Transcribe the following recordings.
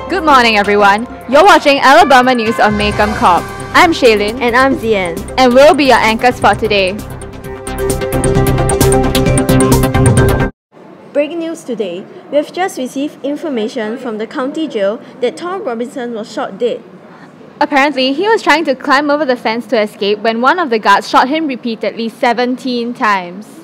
Good morning, everyone. You're watching Alabama News on Maycomb Corp. I'm Shaelyn. And I'm Zian. And we'll be your anchors for today. Breaking news today. We have just received information from the county jail that Tom Robinson was shot dead. Apparently, he was trying to climb over the fence to escape when one of the guards shot him repeatedly 17 times.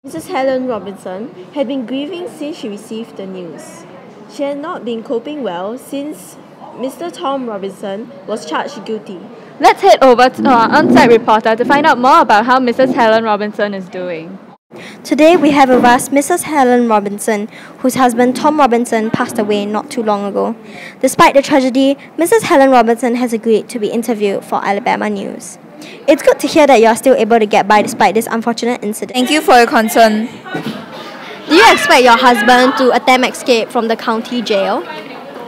Mrs. Helen Robinson had been grieving since she received the news. She had not been coping well since Mr. Tom Robinson was charged guilty. Let's head over to our on-site reporter to find out more about how Mrs. Helen Robinson is doing. Today we have with us Mrs. Helen Robinson, whose husband Tom Robinson passed away not too long ago. Despite the tragedy, Mrs. Helen Robinson has agreed to be interviewed for Alabama News. It's good to hear that you are still able to get by despite this unfortunate incident. Thank you for your concern. Do you expect your husband to attempt escape from the county jail?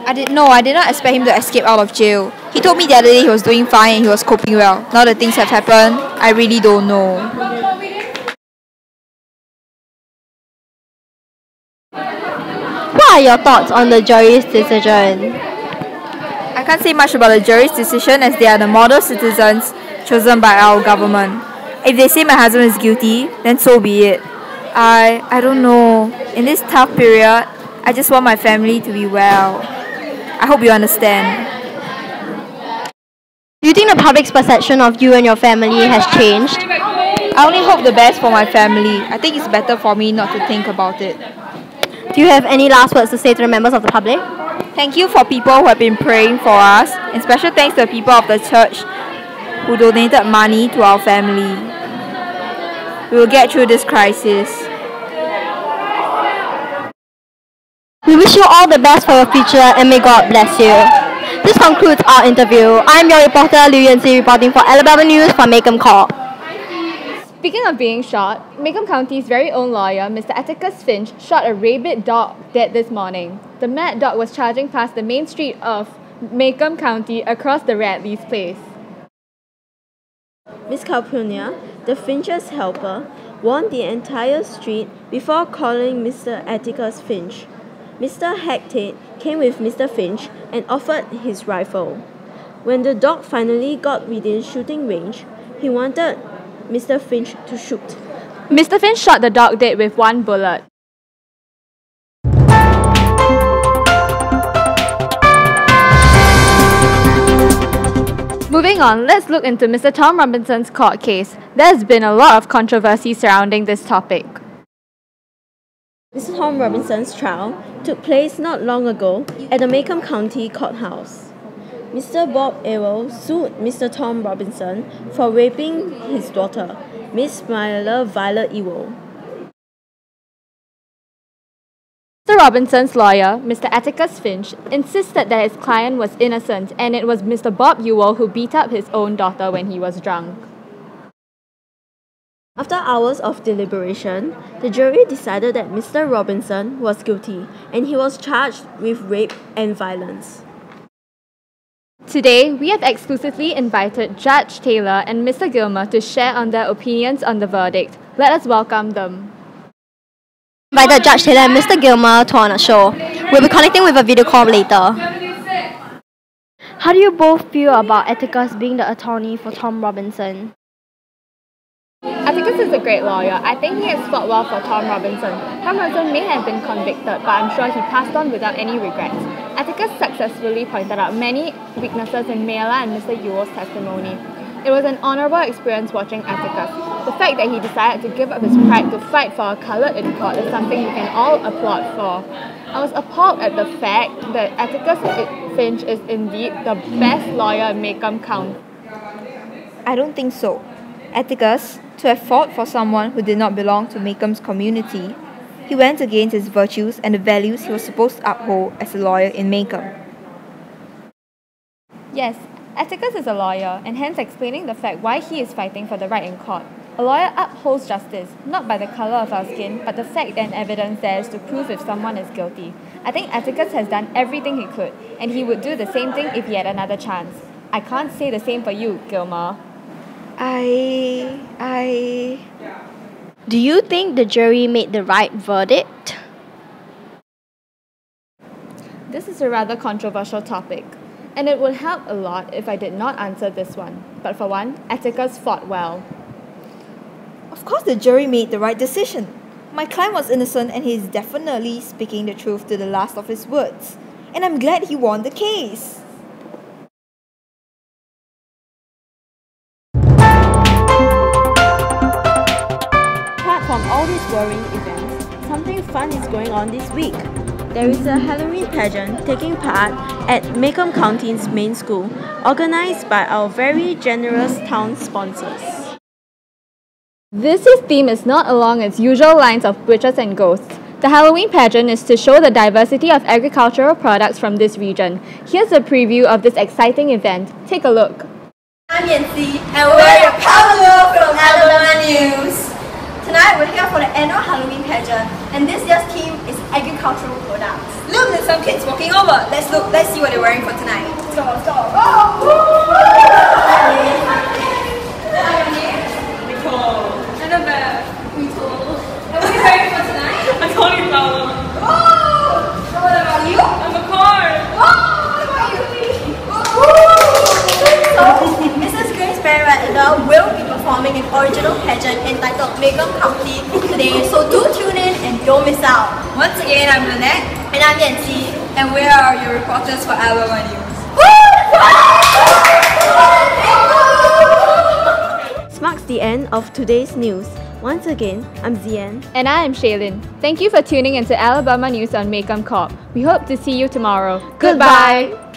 I did not expect him to escape out of jail. He told me the other day he was doing fine and he was coping well. Now that things have happened, I really don't know. What are your thoughts on the jury's decision? I can't say much about the jury's decision as they are the model citizens chosen by our government. If they say my husband is guilty, then so be it. I don't know. In this tough period, I just want my family to be well. I hope you understand. Do you think the public's perception of you and your family has changed? I only hope the best for my family. I think it's better for me not to think about it. Do you have any last words to say to the members of the public? Thank you for people who have been praying for us, and special thanks to the people of the church who donated money to our family. We will get through this crisis. We wish you all the best for your future and may God bless you. This concludes our interview. I'm your reporter, Lieu Yanxi, reporting for Alabama News for Maycomb Corp. Speaking of being shot, Maycomb County's very own lawyer, Mr. Atticus Finch, shot a rabid dog dead this morning. The mad dog was charging past the main street of Maycomb County across the Radley's place. Miss Calpurnia, the Finch's helper, warned the entire street before calling Mr. Atticus Finch. Mr. Hectate came with Mr. Finch and offered his rifle. When the dog finally got within shooting range, he wanted Mr. Finch to shoot. Mr. Finch shot the dog dead with one bullet. Moving on, let's look into Mr. Tom Robinson's court case. There's been a lot of controversy surrounding this topic. Mr. Tom Robinson's trial took place not long ago at the Maycomb County Courthouse. Mr. Bob Ewell sued Mr. Tom Robinson for raping his daughter, Miss Myla Violet Ewell. Mr. Robinson's lawyer, Mr. Atticus Finch, insisted that his client was innocent and it was Mr. Bob Ewell who beat up his own daughter when he was drunk. After hours of deliberation, the jury decided that Mr. Robinson was guilty and he was charged with rape and violence. Today, we have exclusively invited Judge Taylor and Mr. Gilmer to share on their opinions on the verdict. Let us welcome them. Invited Judge Taylor and Mr. Gilmer to our show. We'll be connecting with a video call later. How do you both feel about Atticus being the attorney for Tom Robinson? Atticus is a great lawyer. I think he has fought well for Tom Robinson. Tom Robinson may have been convicted, but I'm sure he passed on without any regrets. Atticus successfully pointed out many weaknesses in Myla and Mr. Ewell's testimony. It was an honourable experience watching Atticus. The fact that he decided to give up his pride to fight for a coloured in court is something we can all applaud for. I was appalled at the fact that Atticus Finch is indeed the best lawyer in Maycomb County. I don't think so. Atticus, to have fought for someone who did not belong to Maycomb's community, he went against his virtues and the values he was supposed to uphold as a lawyer in Maycomb. Yes, Atticus is a lawyer, and hence explaining the fact why he is fighting for the right in court. A lawyer upholds justice, not by the colour of our skin, but the fact and evidence there is to prove if someone is guilty. I think Atticus has done everything he could, and he would do the same thing if he had another chance. I can't say the same for you, Gilmer. Do you think the jury made the right verdict? This is a rather controversial topic, and it would help a lot if I did not answer this one. But for one, Atticus fought well. Of course the jury made the right decision. My client was innocent and he is definitely speaking the truth to the last of his words. And I'm glad he won the case. Apart from all these worrying events, something fun is going on this week. There is a Halloween pageant taking part at Macomb County's main school, organized by our very generous town sponsors. This year's theme is not along its usual lines of witches and ghosts. The Halloween pageant is to show the diversity of agricultural products from this region. Here's a preview of this exciting event. Take a look. I'm Yanxi, and we're your Pablo from Alabama News. Tonight we're here for the annual Halloween pageant, and this year's theme is agricultural products. Look, there's some kids walking over. Let's see what they're wearing for tonight. Let's go, let's go. Annabelle. And what are you wearing for tonight? A cauliflower. Oh! What about you? I'm a car. Oh! What about you? So, Mrs. Grace Barrett will be performing an original pageant entitled Macomb County today, so do tune in and don't miss out. Once again, I'm Lynette. And I'm Yanxi. And we are your reporters for Alabama News. This marks the end of today's news. Once again, I'm Zian. And I am Shaelyn. Thank you for tuning into Alabama News on Macomb Corp. We hope to see you tomorrow. Goodbye!